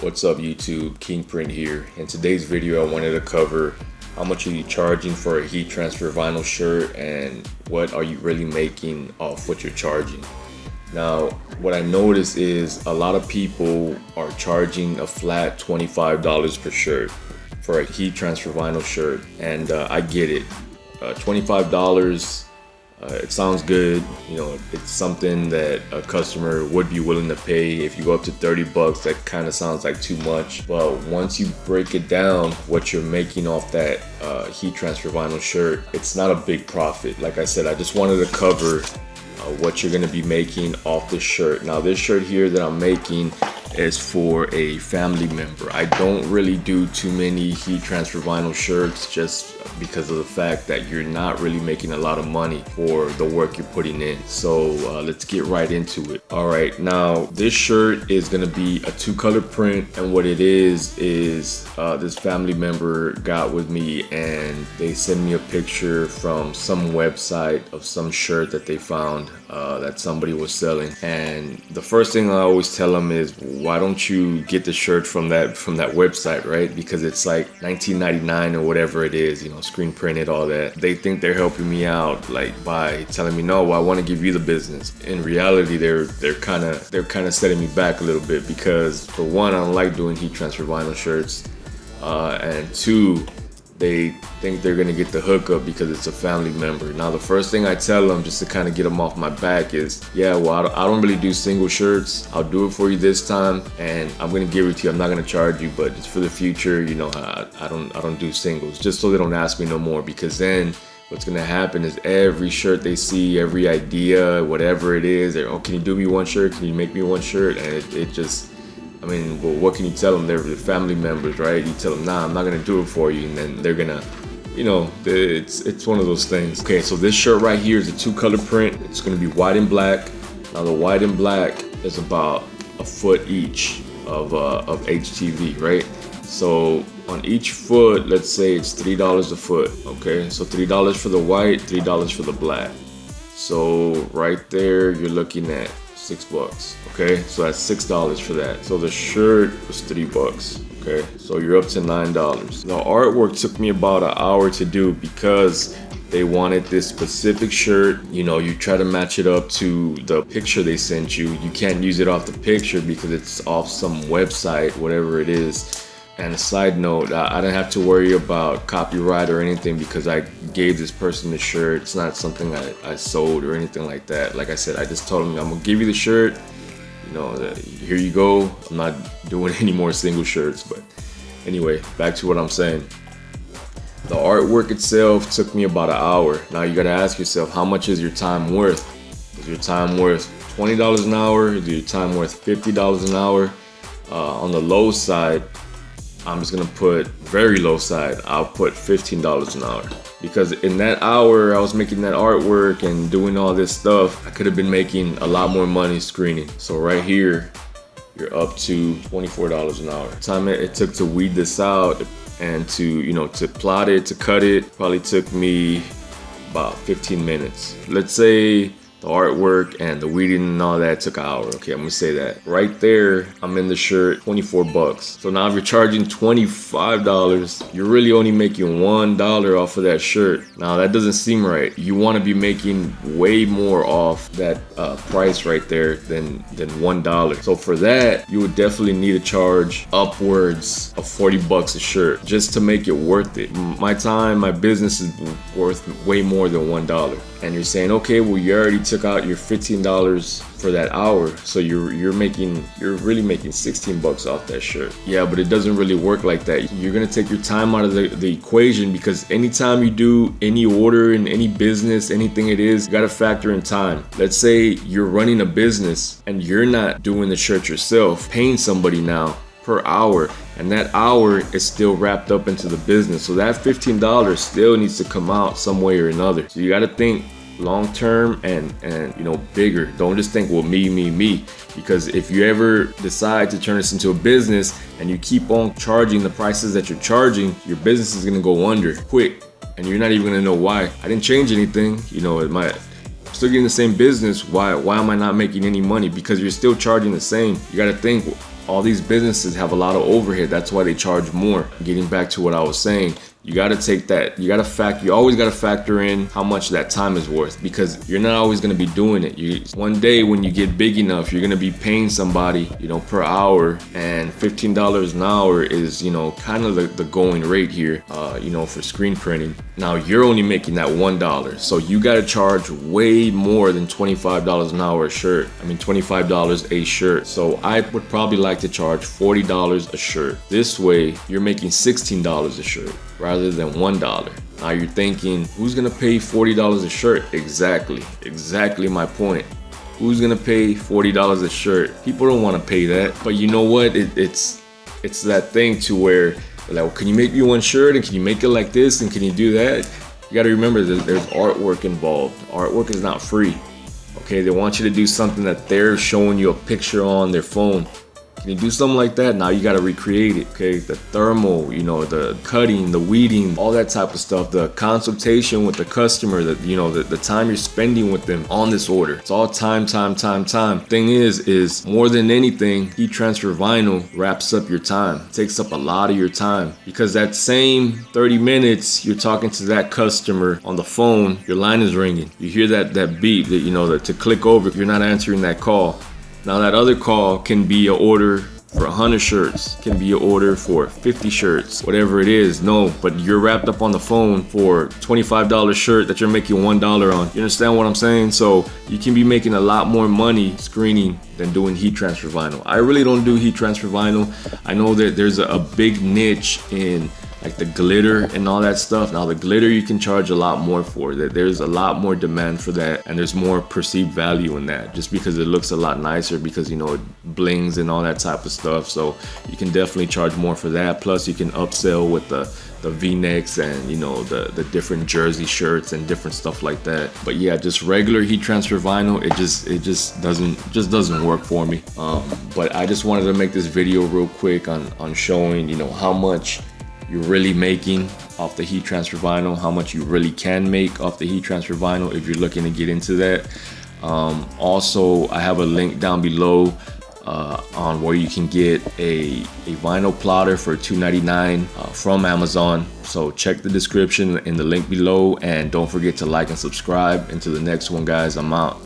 What's up YouTube, King Print here. In today's video I wanted to cover how much are you charging for a heat transfer vinyl shirt and what are you really making off what you're charging. Now what I noticed is a lot of people are charging a flat $25 per shirt for a heat transfer vinyl shirt, and I get it. $25, it sounds good, you know, it's something that a customer would be willing to pay. If you go up to 30 bucks, that kind of sounds like too much. But once you break it down, what you're making off that heat transfer vinyl shirt, it's not a big profit. Like I said, I just wanted to cover what you're gonna be making off this shirt. Now this shirt here that I'm making is for a family member. I don't really do too many heat transfer vinyl shirts just because of the fact that you're not really making a lot of money for the work you're putting in. So let's get right into it. All right, now this shirt is gonna be a 2-color print, and what it is this family member got with me and they sent me a picture from some website of some shirt that they found that somebody was selling. And the first thing I always tell them is, why don't you get the shirt from that website, right? Because it's like $19.99 or whatever it is, you know, screen printed, all that. They think they're helping me out, like by telling me, no, well, I want to give you the business. In reality, they're kind of setting me back a little bit, because for one, I don't like doing heat transfer vinyl shirts, and two, they think they're gonna get the hookup because it's a family member. Now the first thing I tell them, just to kind of get them off my back, is, yeah, well, I don't really do single shirts. I'll do it for you this time, and I'm gonna give it to you. I'm not gonna charge you, but it's for the future. You know, I don't do singles, just so they don't ask me no more. Because then what's gonna happen is every shirt they see, every idea, whatever it is, they're, oh, can you do me one shirt? Can you make me one shirt? And it just, I mean, well, what can you tell them? They're the family members, right? You tell them, nah, I'm not gonna do it for you, and then they're gonna, you know, it's one of those things. Okay, so this shirt right here is a 2-color print. It's gonna be white and black. Now the white and black is about a foot each of HTV, right? So on each foot, let's say it's $3 a foot. Okay, so $3 for the white, $3 for the black. So right there, you're looking at $6. Okay, so that's $6 for that. So the shirt was $3. Okay, so you're up to $9. The artwork took me about an hour to do because they wanted this specific shirt. You know, you try to match it up to the picture they sent you. You can't use it off the picture because it's off some website, whatever it is. And a side note, I didn't have to worry about copyright or anything because I gave this person the shirt. It's not something I sold or anything like that. Like I said, I just told them, I'm gonna give you the shirt. You know, here you go. I'm not doing any more single shirts. But anyway, back to what I'm saying. The artwork itself took me about an hour. Now you gotta ask yourself, how much is your time worth? Is your time worth $20 an hour? Is your time worth $50 an hour? On the low side, I'm just gonna put very low side. I'll put $15 an hour, because in that hour I was making that artwork and doing all this stuff. I could have been making a lot more money screening. So right here, you're up to $24 an hour. The time it took to weed this out and to, you know, to plot it, to cut it, probably took me about 15 minutes. Let's say the artwork and the weeding and all that took an hour. Okay, I'm gonna say that. Right there, I'm in the shirt, 24 bucks. So now if you're charging $25, you're really only making $1 off of that shirt. Now that doesn't seem right. You wanna be making way more off that price right there than $1. So for that, you would definitely need to charge upwards of 40 bucks a shirt just to make it worth it. My time, my business is worth way more than $1. And you're saying, okay, well, you already took out your $15 for that hour, so you're really making 16 bucks off that shirt. Yeah, but it doesn't really work like that. You're gonna take your time out of the equation, because anytime you do any order in any business, anything it is, you gotta factor in time. Let's say you're running a business and you're not doing the shirt yourself, paying somebody now per hour, and that hour is still wrapped up into the business. So that $15 still needs to come out some way or another. So you got to think long term and you know, bigger. Don't just think, well, me, because if you ever decide to turn this into a business and you keep on charging the prices that you're charging, your business is going to go under quick, and you're not even going to know why. I didn't change anything, you know, I'm still getting the same business. Why am I not making any money? Because you're still charging the same. You got to think, all these businesses have a lot of overhead. That's why they charge more. Getting back to what I was saying, you got to take that, you always got to factor in how much that time is worth, because you're not always going to be doing it. One day when you get big enough, you're going to be paying somebody, per hour, and $15 an hour is, kind of the going rate here, for screen printing. Now you're only making that $1. So you got to charge way more than $25 an hour a shirt. I mean, $25 a shirt. So I would probably like to charge $40 a shirt. This way you're making $16 a shirt rather than $1. Now you're thinking, who's gonna pay $40 a shirt? Exactly my point. Who's gonna pay $40 a shirt? People don't want to pay that. But you know what? It's that thing to where, like, well, can you make me one shirt, and can you make it like this, and can you do that? You got to remember that there's artwork involved. Artwork is not free. Okay, they want you to do something that they're showing you a picture on their phone. Can you do something like that? Now you got to recreate it. Okay, the thermal, the cutting, the weeding, all that type of stuff, the consultation with the customer, the time you're spending with them on this order. It's all time. Thing is more than anything, heat transfer vinyl wraps up your time. It takes up a lot of your time, because that same 30 minutes you're talking to that customer on the phone, your line is ringing. You hear that beep, that to click over if you're not answering that call. Now that other call can be an order for 100 shirts, can be an order for 50 shirts, whatever it is. No, but you're wrapped up on the phone for $25 shirt that you're making $1 on. You understand what I'm saying? So you can be making a lot more money screening than doing heat transfer vinyl. I really don't do heat transfer vinyl. I know that there's a big niche in like the glitter and all that stuff. Now the glitter you can charge a lot more for. That there's a lot more demand for that, and there's more perceived value in that, just because it looks a lot nicer, because it blings and all that type of stuff. So you can definitely charge more for that. Plus you can upsell with the V-necks and the different jersey shirts and different stuff like that. But yeah, just regular heat transfer vinyl, it just doesn't work for me. But I just wanted to make this video real quick on showing how much you're really making off the heat transfer vinyl, how much you really can make off the heat transfer vinyl if you're looking to get into that. Also, I have a link down below on where you can get a vinyl plotter for $2.99 from Amazon. So check the description in the link below, and don't forget to like and subscribe. Until the next one, guys, I'm out.